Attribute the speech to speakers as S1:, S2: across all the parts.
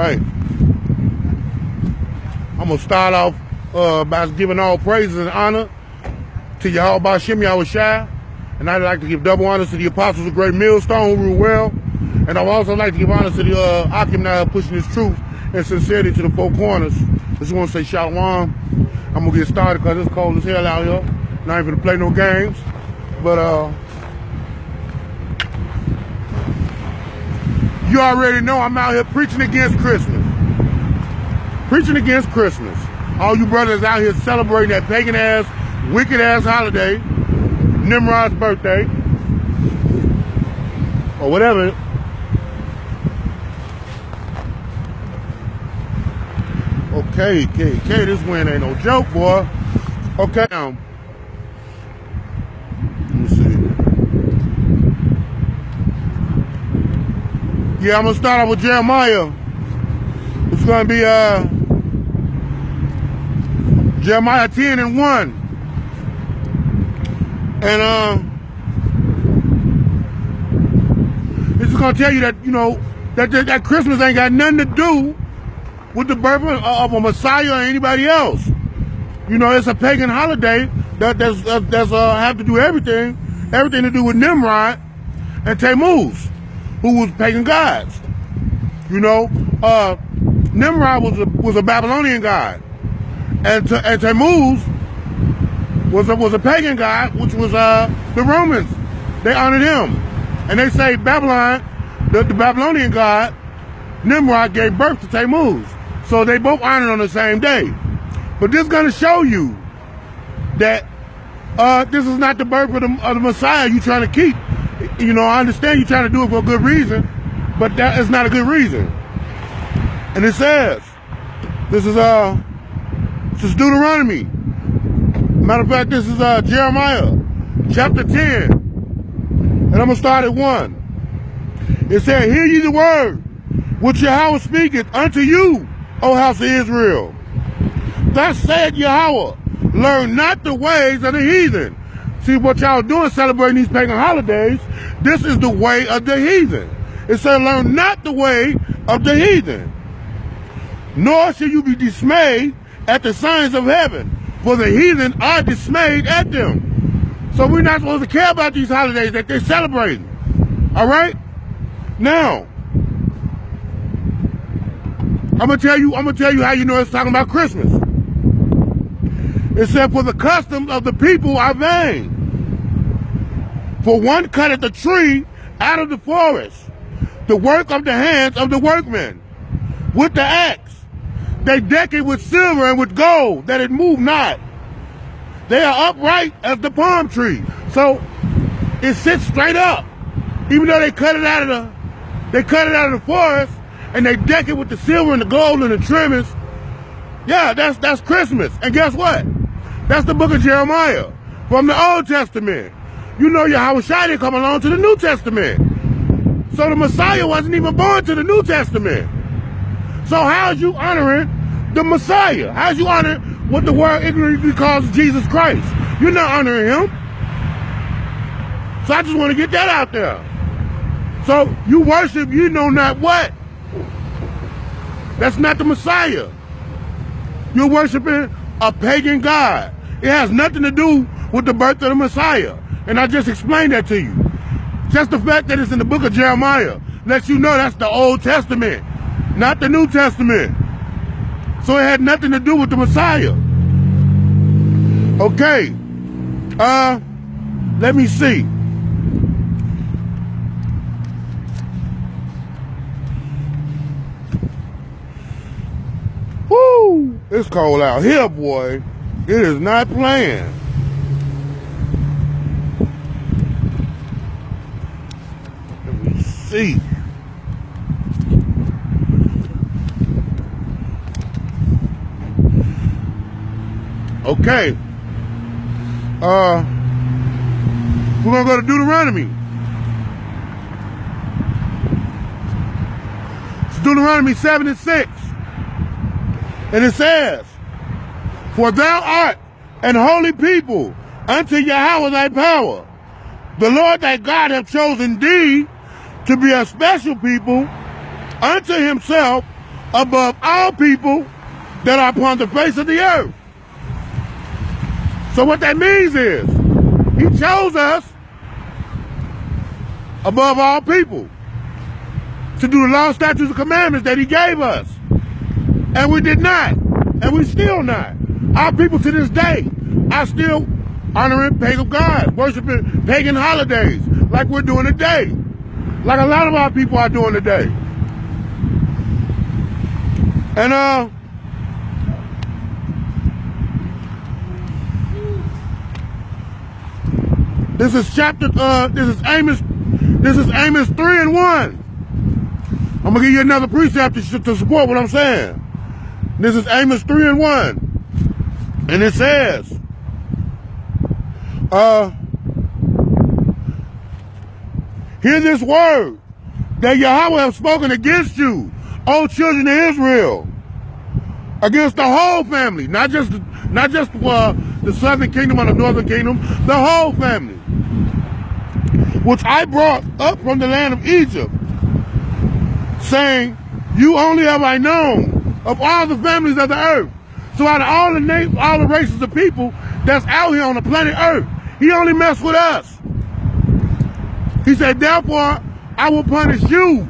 S1: right. I'm going to start off by giving all praises and honor to Yahawahshi, and I'd like to give double honors to the apostles of Great Millstone who rule well, and I'd also like to give honors to the Akim now pushing his truth and sincerity to the four corners. I just want to say shalom. I'm going to get started because it's cold as hell out here. Not even to play no games, but you already know I'm out here preaching against Christmas. Preaching against Christmas. All you brothers out here celebrating that pagan-ass, wicked-ass holiday, Nimrod's birthday, or whatever. Okay, this win ain't no joke, boy. Okay, now, let me see. Yeah, I'm gonna start off with Jeremiah. It's gonna be Jeremiah 10:1. And this is gonna tell you that, you know, that Christmas ain't got nothing to do with the birth of a Messiah or anybody else. You know, it's a pagan holiday that's have to do everything to do with Nimrod and Tammuz, who was pagan gods. You know, Nimrod was a Babylonian god, and Tammuz was a pagan god, which was the Romans. They honored him, and they say Babylon, the Babylonian god Nimrod, gave birth to Tammuz. So they both honored on the same day. But this is going to show you that this is not the birth of the Messiah you're trying to keep. You know, I understand you're trying to do it for a good reason, but that is not a good reason. And it says, this is Deuteronomy. Matter of fact, this is Jeremiah chapter 10. And I'm going to start at 1. It said, hear ye the word which Yahweh speaketh unto you, O house of Israel. Thus said Yahweh, learn not the ways of the heathen. See what y'all doing celebrating these pagan holidays? This is the way of the heathen. It said, learn not the way of the heathen. Nor shall you be dismayed at the signs of heaven, for the heathen are dismayed at them. So we're not supposed to care about these holidays that they're celebrating. All right? Now, I'm gonna tell you how you know it's talking about Christmas. It said, for the customs of the people are vain. For one cutteth the tree out of the forest, the work of the hands of the workmen, with the axe. They deck it with silver and with gold, that it move not. They are upright as the palm tree. So it sits straight up. Even though they cut it out of the forest, and they deck it with the silver and the gold and the trimmings. Yeah, that's Christmas. And guess what? That's the book of Jeremiah from the Old Testament. You know, Yahawahshi didn't come along to the New Testament. So the Messiah wasn't even born to the New Testament. So how's you honoring the Messiah? How's you honoring what the world ignorantly calls Jesus Christ? You're not honoring him. So I just want to get that out there. So you worship you know not what. That's not the Messiah. You're worshiping a pagan god. It has nothing to do with the birth of the Messiah. And I just explained that to you. Just the fact that it's in the book of Jeremiah lets you know that's the Old Testament, not the New Testament. So it had nothing to do with the Messiah. Okay. Let me see. Woo! It's cold out here, boy. It is not playing. Let me see. Okay. We're gonna go to Deuteronomy. It's Deuteronomy 7:6. And it says, for thou art an holy people unto Yahweh thy power. The Lord thy God hath chosen thee to be a special people unto himself above all people that are upon the face of the earth. So what that means is, he chose us above all people to do the law, statutes, and commandments that he gave us. And we did not. And we still not. Our people to this day are still honoring pagan gods, worshiping pagan holidays like we're doing today. Like a lot of our people are doing today. And this is Amos 3:1. I'm gonna give you another precept to support what I'm saying. This is Amos 3:1. And it says, hear this word that Yahweh has spoken against you, O children of Israel, against the whole family, not just the southern kingdom or the northern kingdom, the whole family, which I brought up from the land of Egypt, saying, you only have I known of all the families of the earth. So out of all the races of people that's out here on the planet Earth, he only messed with us. He said, therefore, I will punish you.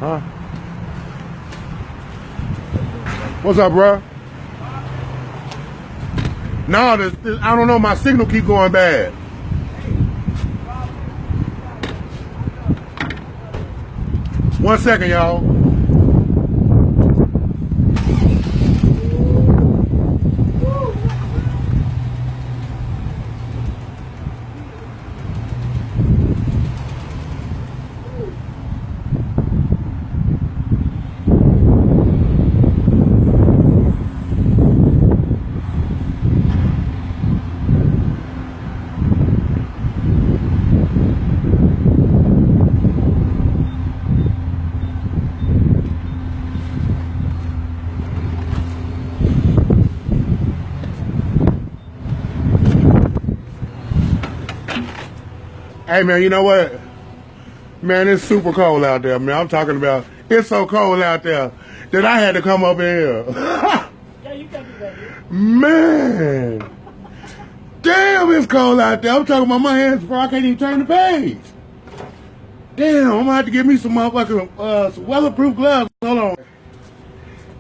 S1: Huh? What's up, bro? No, I don't know, my signal keep going bad. One second, y'all. Hey, man, you know what? Man, it's super cold out there, man. I'm talking about, it's so cold out there that I had to come up in here.
S2: Yeah, you can do that here.
S1: Man. Damn, it's cold out there. I'm talking about my hands before I can't even turn the page. Damn, I'm gonna have to get me some motherfucking some weatherproof gloves. Hold on.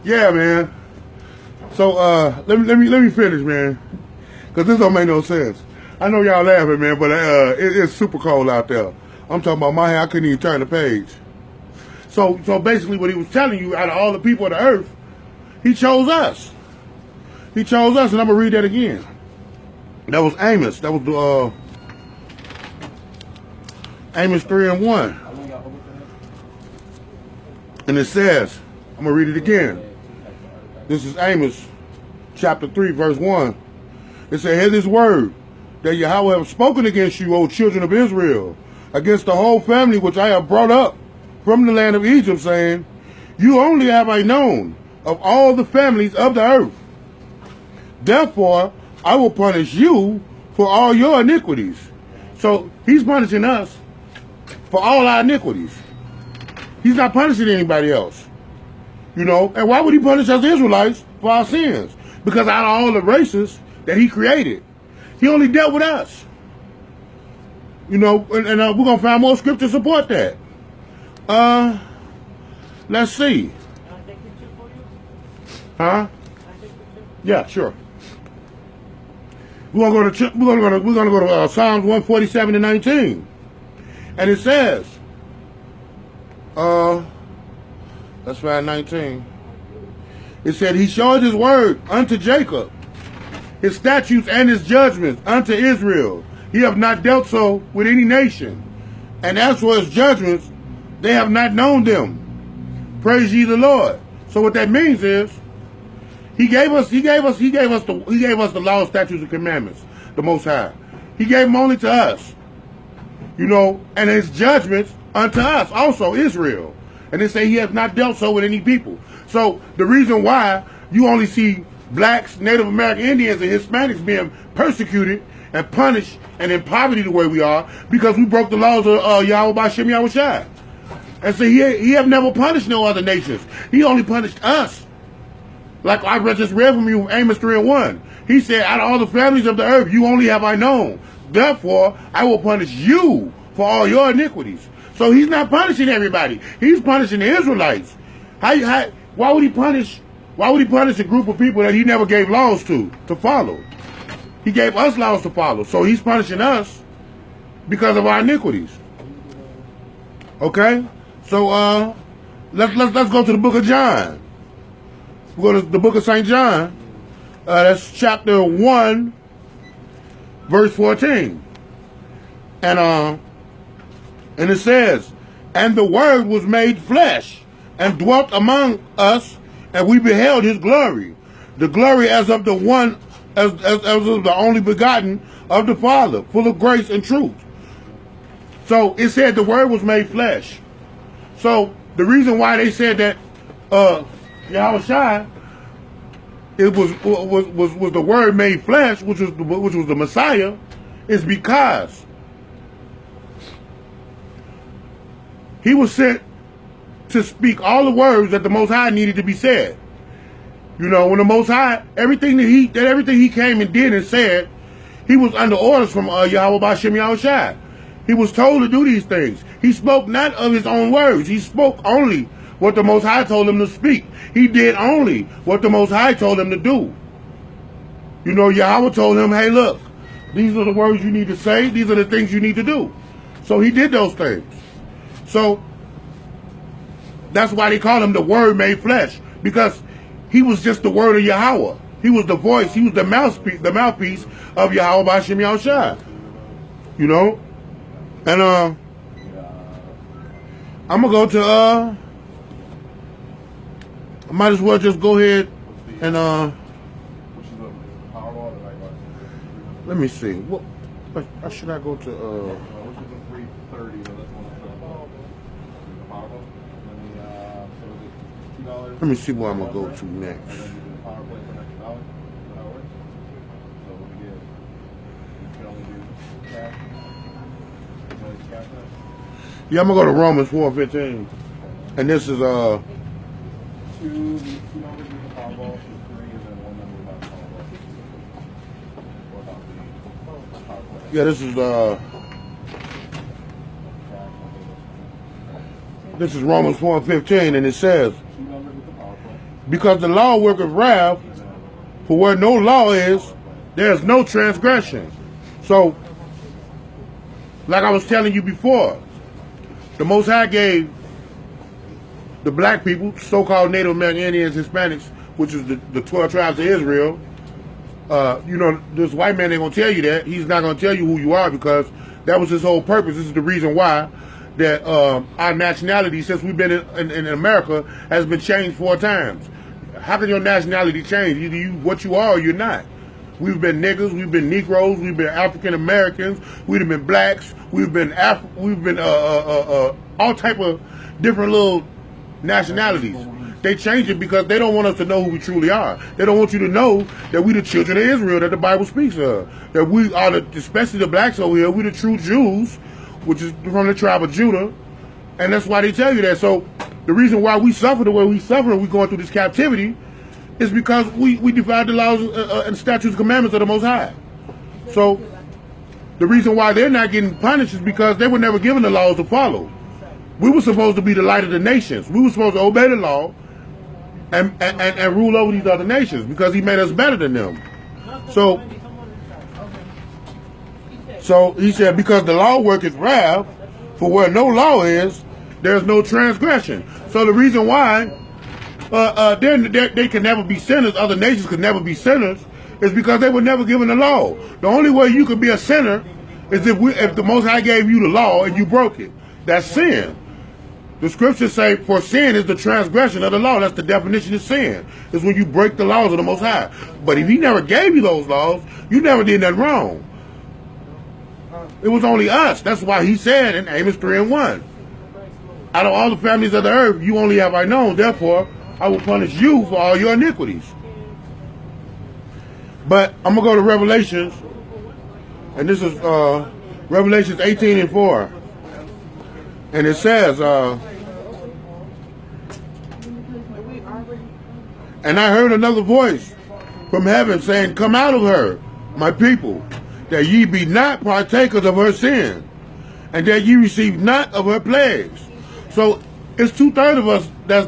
S1: Yeah, man. So let me finish, man. Cause this don't make no sense. I know y'all laughing, man, but it's super cold out there. I'm talking about my hair. I couldn't even turn the page. So basically what he was telling you, out of all the people of the earth, he chose us. He chose us, and I'm going to read that again. That was Amos. That was Amos 3:1. And it says, I'm going to read it again. This is Amos chapter 3, verse 1. It said, hear this word that Yahweh have spoken against you, O children of Israel, against the whole family which I have brought up from the land of Egypt, saying, you only have I known of all the families of the earth. Therefore, I will punish you for all your iniquities. So he's punishing us for all our iniquities. He's not punishing anybody else. You know, and why would he punish us Israelites for our sins? Because out of all the races that he created, he only dealt with us. You know, and we're going to find more scripture to support that. Let's see.
S2: Can I take a picture for you?
S1: Huh?
S2: Can I take a picture?
S1: Yeah, sure. We're gonna go to Psalms 147-19, and it says, let's find 19. It said, he showed his word unto Jacob, his statutes and his judgments unto Israel. He have not dealt so with any nation, and as for his judgments, they have not known them. Praise ye the Lord. So what that means is, he gave us the law, statutes, and commandments, the Most High. He gave them only to us, you know, and his judgments unto us, also Israel. And they say he has not dealt so with any people. So the reason why you only see blacks, Native American Indians, and Hispanics being persecuted and punished and in poverty the way we are, because we broke the laws of Yahawahshi. And so he have never punished no other nations. He only punished us. Like I just read from you, Amos 3:1. He said, out of all the families of the earth, you only have I known. Therefore, I will punish you for all your iniquities. So he's not punishing everybody. He's punishing the Israelites. Why would he punish a group of people that he never gave laws to follow? He gave us laws to follow. So he's punishing us because of our iniquities. Okay? So let's go to the book of John. We go to the book of St. John. That's chapter 1, verse 14. And it says, and the word was made flesh and dwelt among us, and we beheld his glory. The glory as of the one, as of the only begotten of the Father, full of grace and truth. So it said the word was made flesh. So the reason why they said that Yahawahshi, it was the word made flesh, which was the Messiah, is because he was sent to speak all the words that the Most High needed to be said. You know, when the Most High, everything he came and did and said, he was under orders from Yahawahshi. He was told to do these things. He spoke not of his own words. He spoke only what the Most High told him to speak. He did only what the Most High told him to do. You know, Yahweh told him, hey, look, these are the words you need to say. These are the things you need to do. So he did those things. So that's why they call him the Word made flesh, because he was just the word of Yahweh. He was the voice. He was the mouthpiece of Yahweh B'Shem Yahushua. You know? And I'm gonna go to I might as well just go ahead and let me see. What should I go to let me see what I'm gonna go to next. Yeah, I'm gonna go to Romans 4:15, and this is yeah, this is Romans 4:15, and it says, because the law worketh wrath, for where no law is, there is no transgression. So, like I was telling you before, the Most High gave the black people, so-called Native American Indians, Hispanics, which is the 12 tribes of Israel. You know, this white man ain't gonna tell you that. He's not gonna tell you who you are, because that was his whole purpose. This is the reason why that our nationality, since we've been in America, has been changed 4 times. How can your nationality change? Either you what you are or you're not. We've been niggers, we've been Negroes, we've been African Americans, we've been blacks, we've been all type of different little nationalities. They change it because they don't want us to know who we truly are. They don't want you to know that we the children of Israel that the Bible speaks of. That we are, especially the blacks over here, we the true Jews, which is from the tribe of Judah. And that's why they tell you that. So the reason why we suffer the way we suffer and we're going through this captivity is because we defied the laws and statutes and commandments of the Most High. So the reason why they're not getting punished is because they were never given the laws to follow. We were supposed to be the light of the nations. We were supposed to obey the law and rule over these other nations, because he made us better than them. So he said, because the law worketh wrath, for where no law is, there's no transgression. So the reason why they can never be sinners, other nations could never be sinners, is because they were never given the law. The only way you could be a sinner is if the Most High gave you the law and you broke it. That's sin. The scriptures say, for sin is the transgression of the law. That's the definition of sin. It's when you break the laws of the Most High. But if he never gave you those laws, you never did nothing wrong. It was only us. That's why he said in Amos 3:1, out of all the families of the earth, you only have I known. Therefore, I will punish you for all your iniquities. But I'm going to go to Revelations. And this is Revelations 18:4. And it says, And I heard another voice from heaven saying, come out of her, my people, that ye be not partakers of her sin, and that ye receive not of her plagues. So it's 2/3 of us that's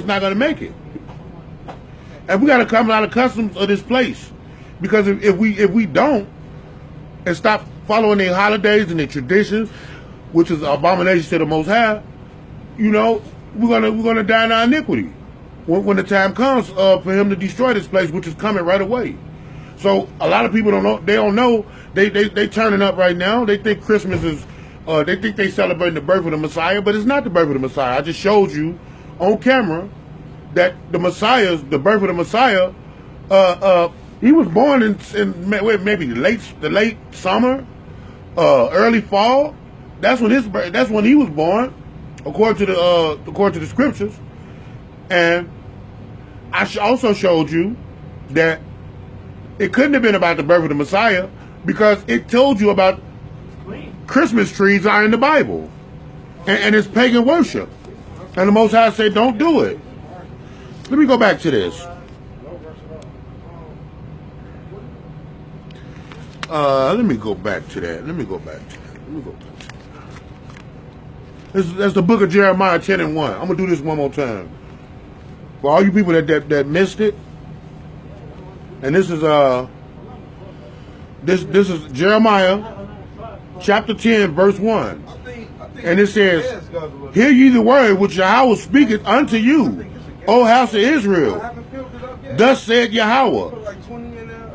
S1: not gonna make it. And we gotta come out of customs of this place. Because if we don't and stop following their holidays and their traditions, which is abomination to the Most High, you know, we're gonna die in our iniquity when the time comes for him to destroy this place, which is coming right away. So a lot of people don't know. They don't know. They turning up right now. They think Christmas is. They think they celebrating the birth of the Messiah, but it's not the birth of the Messiah. I just showed you on camera that the birth of the Messiah. He was born in maybe the late summer, early fall. That's when he was born, according to the scriptures. And I also showed you that it couldn't have been about the birth of the Messiah because it told you about Christmas trees are in the Bible, and it's pagan worship. And the Most High said, "Don't do it." Let me go back to this. Let me go back to that. That's the book of Jeremiah 10:1. I'm gonna do this one more time for all you people that missed it. And this is this is Jeremiah chapter 10 verse 1, and it says, "Hear ye the word which Yahweh speaketh unto you, O house of Israel. Thus said Yahweh."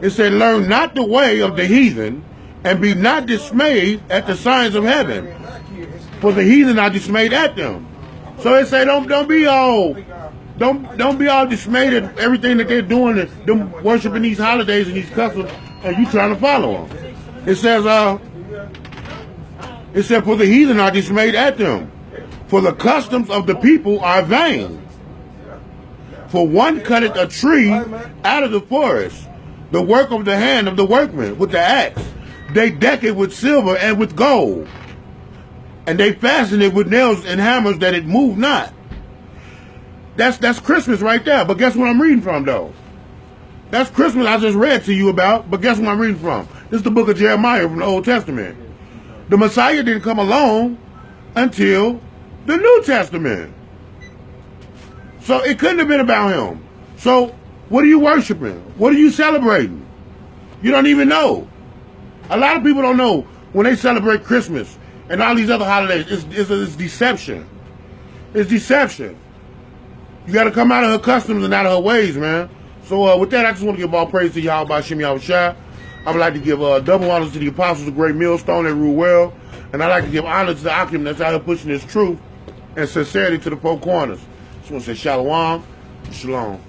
S1: It said, "Learn not the way of the heathen, and be not dismayed at the signs of heaven, for the heathen are dismayed at them." So it said, don't be all dismayed at everything that they're doing, them worshiping these holidays and these customs, and you trying to follow them. It said, "For the heathen are dismayed at them, for the customs of the people are vain. For one cutteth a tree out of the forest, the work of the hand of the workman with the axe. They deck it with silver and with gold, and they fasten it with nails and hammers that it move not." That's Christmas right there. But guess what I'm reading from, though? That's Christmas I just read to you about, but guess what I'm reading from? This is the book of Jeremiah from the Old Testament. The Messiah didn't come along until the New Testament. So it couldn't have been about him. So what are you worshiping? What are you celebrating? You don't even know. A lot of people don't know when they celebrate Christmas and all these other holidays. It's deception. It's deception. You got to come out of her customs and out of her ways, man. So with that, I just want to give all praise to Yahawahshi, Yahawahshi. I would like to give double honors to the apostles of Great Millstone that rule well. And I'd like to give honor to the Akim that's out here pushing his truth and sincerity to the four corners. Just want to say shalom, shalom.